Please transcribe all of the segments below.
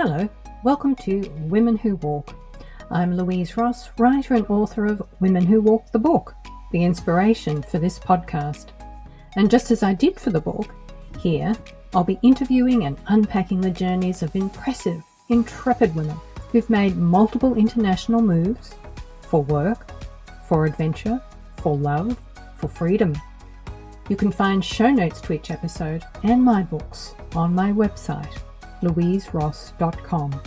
Hello, welcome to Women Who Walk. I'm Louise Ross, writer and author of Women Who Walk the book, the inspiration for this podcast. And just as I did for the book, here I'll be interviewing and unpacking the journeys of impressive, intrepid women who've made multiple international moves for work, for adventure, for love, for freedom. You can find show notes to each episode and my books on my website, louiseross.com.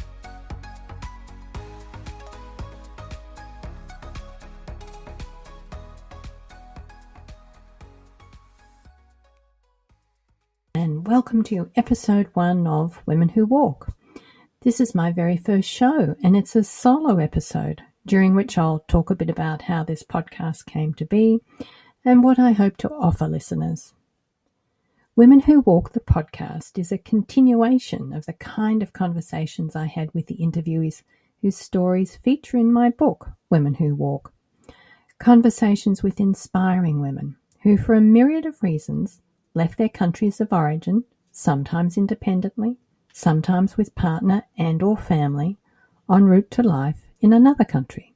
And welcome to episode 1 of Women Who Walk. This is my very first show, and it's a solo episode during which I'll talk a bit about how this podcast came to be and what I hope to offer listeners. Women Who Walk the podcast is a continuation of the kind of conversations I had with the interviewees whose stories feature in my book, Women Who Walk. Conversations with inspiring women who, for a myriad of reasons, left their countries of origin, sometimes independently, sometimes with partner and or family, en route to life in another country.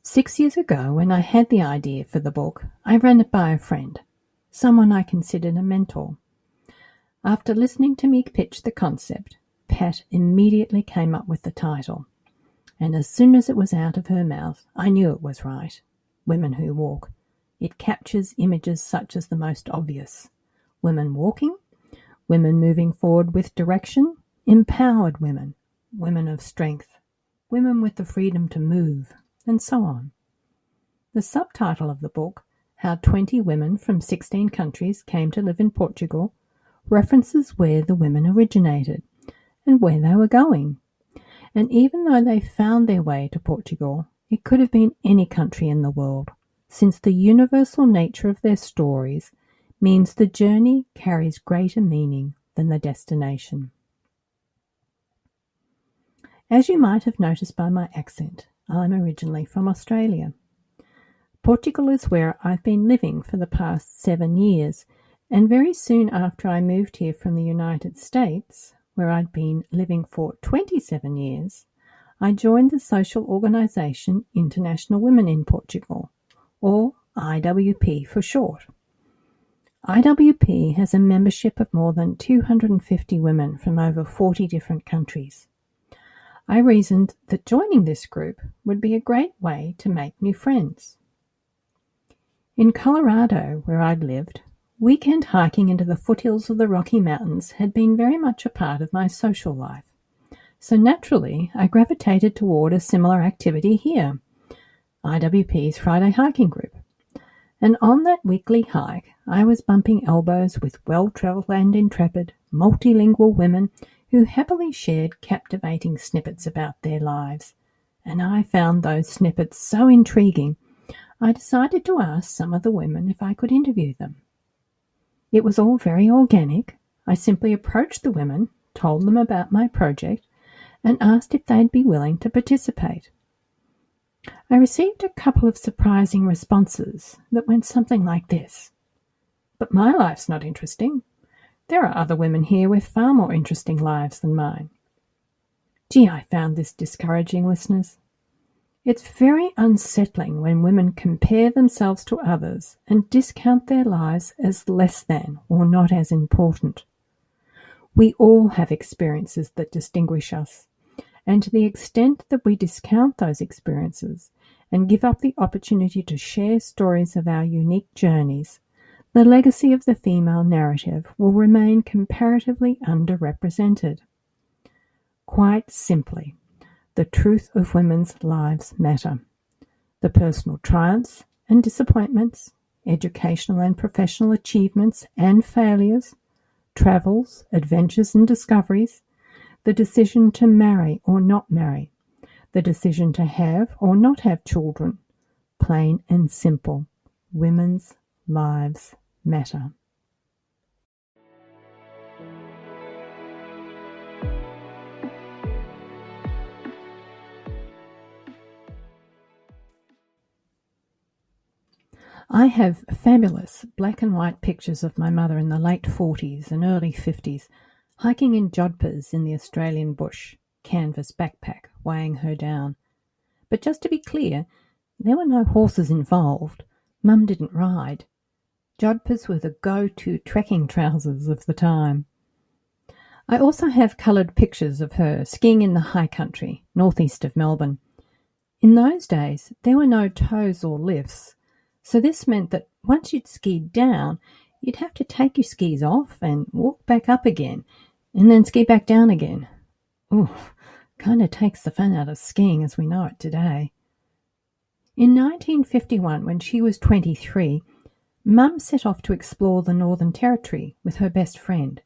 6 years ago, when I had the idea for the book, I ran it by a friend, someone I considered a mentor. After listening to me pitch the concept, Pat immediately came up with the title. And as soon as it was out of her mouth, I knew it was right. Women Who Walk. It captures images such as the most obvious. Women walking, women moving forward with direction, empowered women, women of strength, women with the freedom to move, and so on. The subtitle of the book, How 20 Women from 16 Countries Came to Live in Portugal, references where the women originated and where they were going. And even though they found their way to Portugal, it could have been any country in the world, since the universal nature of their stories means the journey carries greater meaning than the destination. As you might have noticed by my accent, I'm originally from Australia. Portugal is where I've been living for the past 7 years, and very soon after I moved here from the United States, where I'd been living for 27 years, I joined the social organisation International Women in Portugal, or IWP for short. IWP has a membership of more than 250 women from over 40 different countries. I reasoned that joining this group would be a great way to make new friends. In Colorado, where I'd lived, weekend hiking into the foothills of the Rocky Mountains had been very much a part of my social life. So naturally, I gravitated toward a similar activity here, IWP's Friday hiking group. And on that weekly hike, I was bumping elbows with well-travelled and intrepid, multilingual women who happily shared captivating snippets about their lives. And I found those snippets so intriguing, I decided to ask some of the women if I could interview them. It was all very organic. I simply approached the women, told them about my project, and asked if they'd be willing to participate. I received a couple of surprising responses that went something like this. But my life's not interesting. There are other women here with far more interesting lives than mine. Gee, I found this discouraging, listeners. It's very unsettling when women compare themselves to others and discount their lives as less than or not as important. We all have experiences that distinguish us, and to the extent that we discount those experiences and give up the opportunity to share stories of our unique journeys, the legacy of the female narrative will remain comparatively underrepresented. Quite simply, the truth of women's lives matter. The personal triumphs and disappointments, educational and professional achievements and failures, travels, adventures and discoveries, the decision to marry or not marry, the decision to have or not have children. Plain and simple, women's lives matter. I have fabulous black and white pictures of my mother in the late 40s and early 50s, hiking in jodhpurs in the Australian bush, canvas backpack weighing her down. But just to be clear, there were no horses involved. Mum didn't ride. Jodhpurs were the go-to trekking trousers of the time. I also have coloured pictures of her skiing in the high country, northeast of Melbourne. In those days, there were no tows or lifts, so this meant that once you'd skied down, you'd have to take your skis off and walk back up again, and then ski back down again. Ooh, kind of takes the fun out of skiing as we know it today. In 1951, when she was 23, Mum set off to explore the Northern Territory with her best friend.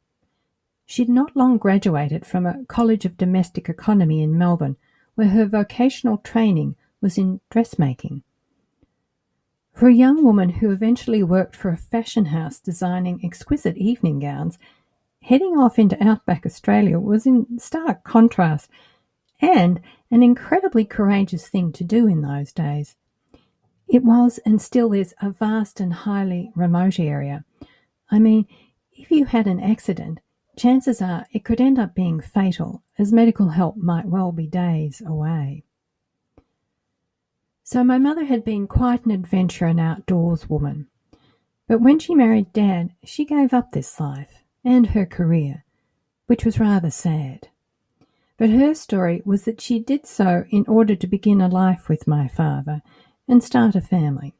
She'd not long graduated from a College of Domestic Economy in Melbourne, where her vocational training was in dressmaking. For a young woman who eventually worked for a fashion house designing exquisite evening gowns, heading off into outback Australia was in stark contrast and an incredibly courageous thing to do in those days. It was and still is a vast and highly remote area. I mean, if you had an accident, chances are it could end up being fatal, as medical help might well be days away. So my mother had been quite an adventure and outdoors woman. But when she married Dad, she gave up this life and her career, which was rather sad. But her story was that she did so in order to begin a life with my father and start a family.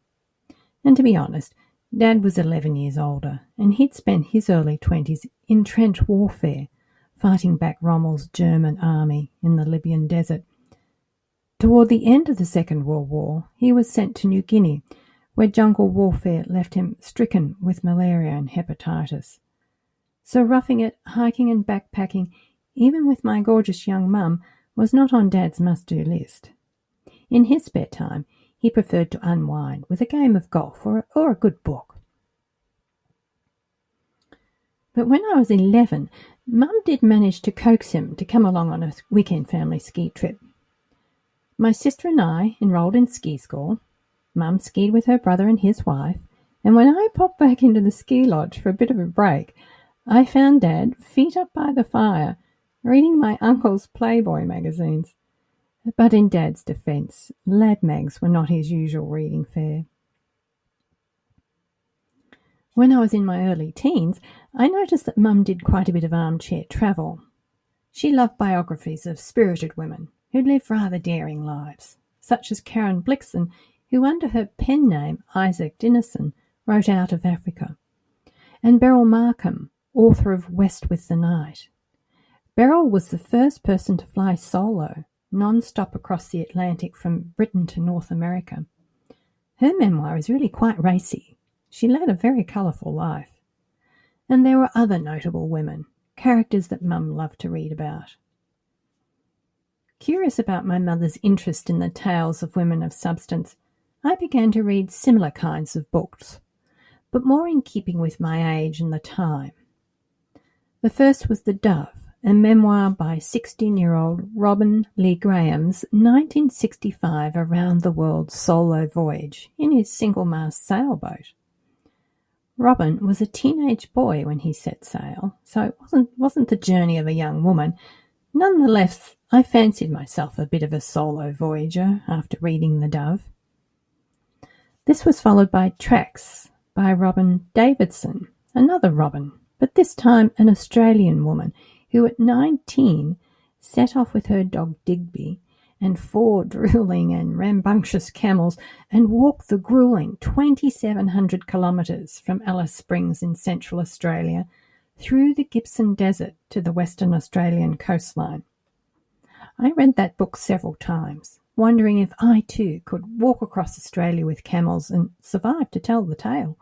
And to be honest, Dad was 11 years older, and he'd spent his early 20s in trench warfare, fighting back Rommel's German army in the Libyan desert. Toward the end of the Second World War, he was sent to New Guinea, where jungle warfare left him stricken with malaria and hepatitis. So roughing it, hiking and backpacking, even with my gorgeous young mum, was not on Dad's must-do list. In his spare time, he preferred to unwind with a game of golf or a good book. But when I was 11, Mum did manage to coax him to come along on a weekend family ski trip. My sister and I enrolled in ski school. Mum skied with her brother and his wife, and when I popped back into the ski lodge for a bit of a break, I found Dad feet up by the fire, reading my uncle's Playboy magazines. But in Dad's defence, lad mags were not his usual reading fare. When I was in my early teens, I noticed that Mum did quite a bit of armchair travel. She loved biographies of spirited women who lived rather daring lives, such as Karen Blixen, who under her pen name Isaac Dinesen wrote out of Africa, and Beryl Markham, author of West with the Night. Beryl was the first person to fly solo, non-stop across the Atlantic from Britain to North America. Her memoir is really quite racy. She led a very colourful life. And there were other notable women, characters that Mum loved to read about. Curious about my mother's interest in the tales of women of substance, I began to read similar kinds of books, but more in keeping with my age and the time. The first was The Dove, a memoir by 16-year-old Robin Lee Graham's 1965 around-the-world solo voyage in his single-mast sailboat. Robin was a teenage boy when he set sail, so it wasn't the journey of a young woman. Nonetheless, I fancied myself a bit of a solo voyager after reading The Dove. This was followed by Tracks by Robin Davidson, another Robin, but this time an Australian woman who at 19 set off with her dog Digby and 4 drooling and rambunctious camels and walked the gruelling 2,700 kilometres from Alice Springs in Central Australia through the Gippsland Desert to the Western Australian coastline. I read that book several times, wondering if I too could walk across Australia with camels and survive to tell the tale.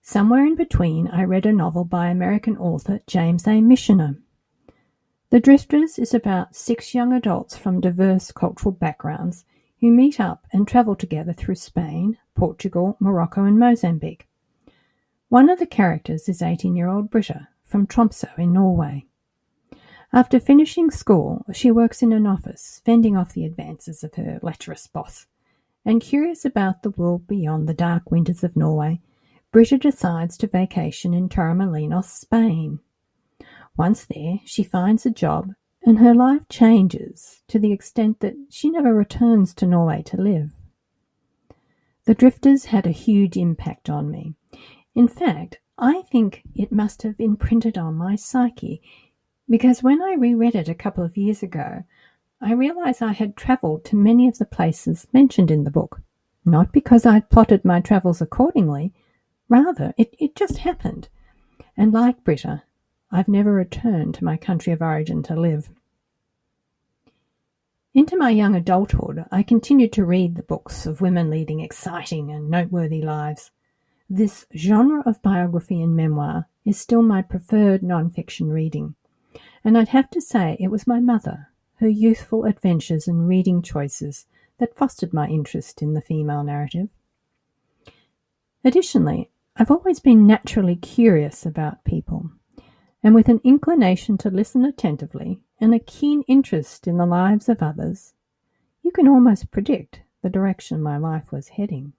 Somewhere in between, I read a novel by American author James A. Michener. The Drifters is about 6 young adults from diverse cultural backgrounds who meet up and travel together through Spain, Portugal, Morocco and Mozambique. One of the characters is 18-year-old Britta from Tromsø in Norway. After finishing school, she works in an office, fending off the advances of her lecherous boss. And curious about the world beyond the dark winters of Norway, Britta decides to vacation in Torremolinos, Spain. Once there, she finds a job and her life changes to the extent that she never returns to Norway to live. The Drifters had a huge impact on me. In fact, I think it must have imprinted on my psyche, because when I reread it a couple of years ago, I realised I had travelled to many of the places mentioned in the book, not because I'd plotted my travels accordingly. Rather, it just happened. And like Britta, I've never returned to my country of origin to live. Into my young adulthood, I continued to read the books of women leading exciting and noteworthy lives. This genre of biography and memoir is still my preferred non-fiction reading, and I'd have to say it was my mother, her youthful adventures and reading choices, that fostered my interest in the female narrative. Additionally, I've always been naturally curious about people, and with an inclination to listen attentively and a keen interest in the lives of others, you can almost predict the direction my life was heading.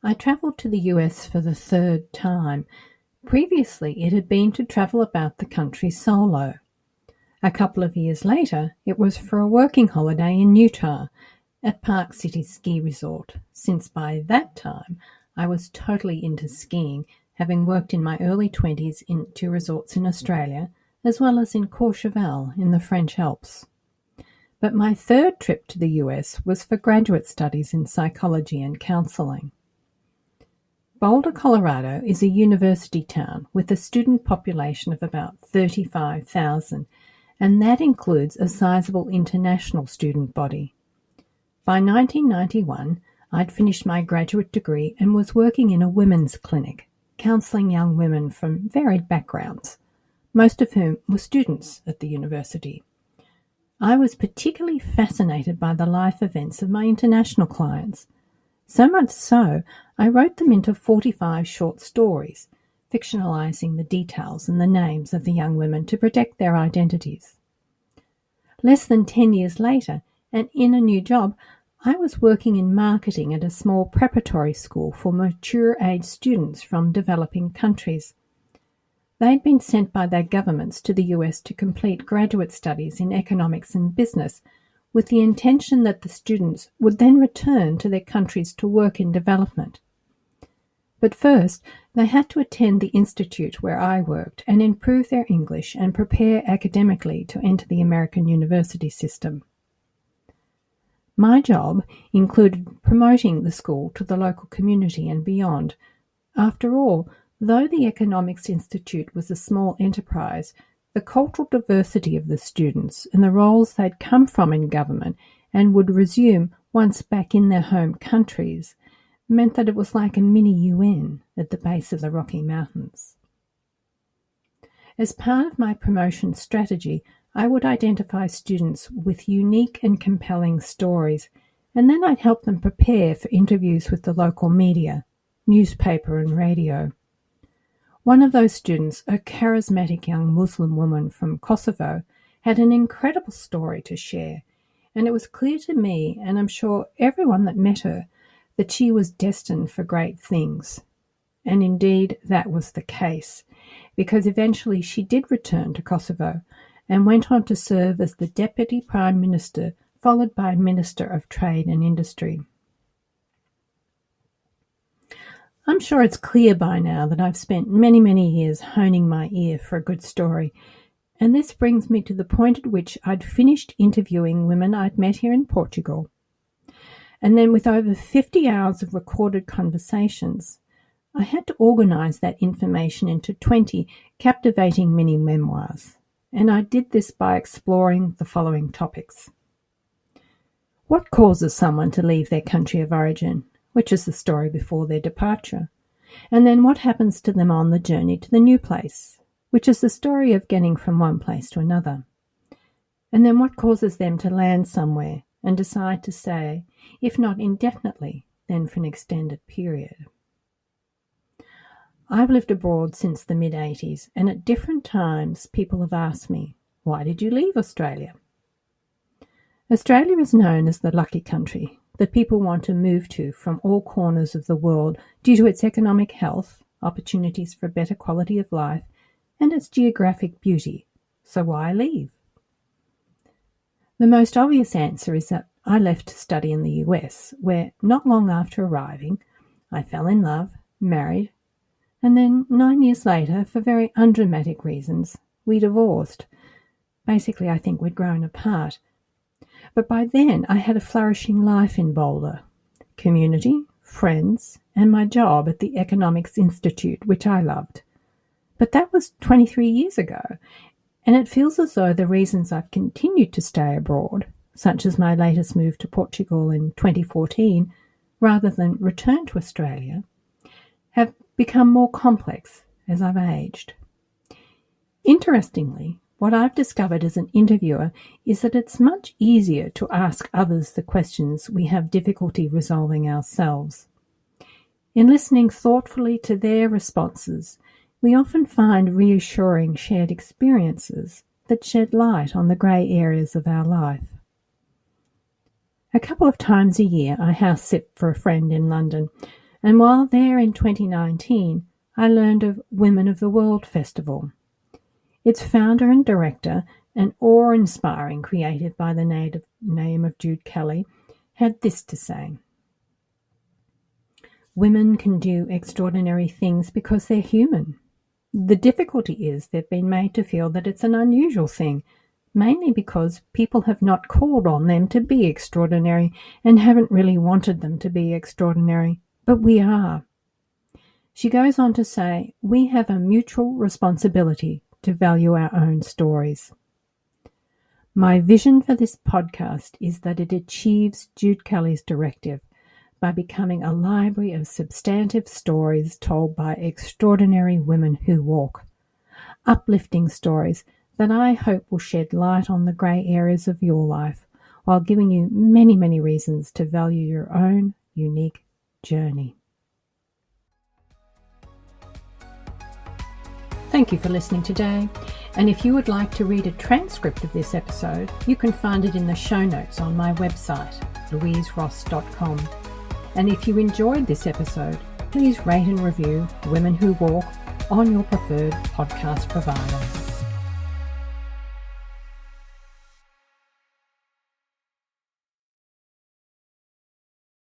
I travelled to the US for the third time. Previously, it had been to travel about the country solo. A couple of years later, it was for a working holiday in Utah at Park City Ski Resort, since by that time I was totally into skiing, having worked in my early 20s in 2 resorts in Australia, as well as in Courchevel in the French Alps. But my third trip to the US was for graduate studies in psychology and counselling. Boulder, Colorado is a university town with a student population of about 35,000, and that includes a sizable international student body. By 1991, I'd finished my graduate degree and was working in a women's clinic, counselling young women from varied backgrounds, most of whom were students at the university. I was particularly fascinated by the life events of my international clients. So much so, I wrote them into 45 short stories, fictionalizing the details and the names of the young women to protect their identities. Less than 10 years later, and in a new job, I was working in marketing at a small preparatory school for mature-age students from developing countries. They'd been sent by their governments to the US to complete graduate studies in economics and business, with the intention that the students would then return to their countries to work in development. But first, they had to attend the institute where I worked and improve their English and prepare academically to enter the American university system. My job included promoting the school to the local community and beyond. After all, though the Economics Institute was a small enterprise, the cultural diversity of the students and the roles they'd come from in government and would resume once back in their home countries meant that it was like a mini UN at the base of the Rocky Mountains. As part of my promotion strategy, I would identify students with unique and compelling stories, and then I'd help them prepare for interviews with the local media, newspaper and radio. One of those students, a charismatic young Muslim woman from Kosovo, had an incredible story to share, and it was clear to me, and I'm sure everyone that met her, that she was destined for great things. And indeed, that was the case, because eventually she did return to Kosovo and went on to serve as the Deputy Prime Minister, followed by Minister of Trade and Industry. I'm sure it's clear by now that I've spent many, many years honing my ear for a good story, and this brings me to the point at which I'd finished interviewing women I'd met here in Portugal. And then with over 50 hours of recorded conversations, I had to organise that information into 20 captivating mini-memoirs, and I did this by exploring the following topics. What causes someone to leave their country of origin, which is the story before their departure? And then what happens to them on the journey to the new place, which is the story of getting from one place to another? And then what causes them to land somewhere and decide to stay, if not indefinitely, then for an extended period? I've lived abroad since the mid-80s, and at different times people have asked me, why did you leave Australia? Australia is known as the lucky country that people want to move to from all corners of the world due to its economic health, opportunities for better quality of life, and its geographic beauty. So why leave? The most obvious answer is that I left to study in the US, where not long after arriving, I fell in love, married, and then 9 years later, for very undramatic reasons, we divorced. Basically, I think we'd grown apart. But by then, I had a flourishing life in Boulder. Community, friends, and my job at the Economics Institute, which I loved. But that was 23 years ago, and it feels as though the reasons I've continued to stay abroad, such as my latest move to Portugal in 2014, rather than return to Australia, have become more complex as I've aged. Interestingly, what I've discovered as an interviewer is that it's much easier to ask others the questions we have difficulty resolving ourselves. In listening thoughtfully to their responses, we often find reassuring shared experiences that shed light on the grey areas of our life. A couple of times a year I house sit for a friend in London, and while there in 2019, I learned of Women of the World Festival. Its founder and director, an awe-inspiring creative by the name of Jude Kelly, had this to say: "Women can do extraordinary things because they're human. The difficulty is they've been made to feel that it's an unusual thing, mainly because people have not called on them to be extraordinary and haven't really wanted them to be extraordinary, but we are." She goes on to say, "We have a mutual responsibility to value our own stories." My vision for this podcast is that it achieves Jude Kelly's directive by becoming a library of substantive stories told by extraordinary women who walk. Uplifting stories that I hope will shed light on the grey areas of your life while giving you many, many reasons to value your own unique journey. Thank you for listening today, and if you would like to read a transcript of this episode, you can find it in the show notes on my website, louiseross.com. And if you enjoyed this episode, please rate and review Women Who Walk on your preferred podcast provider.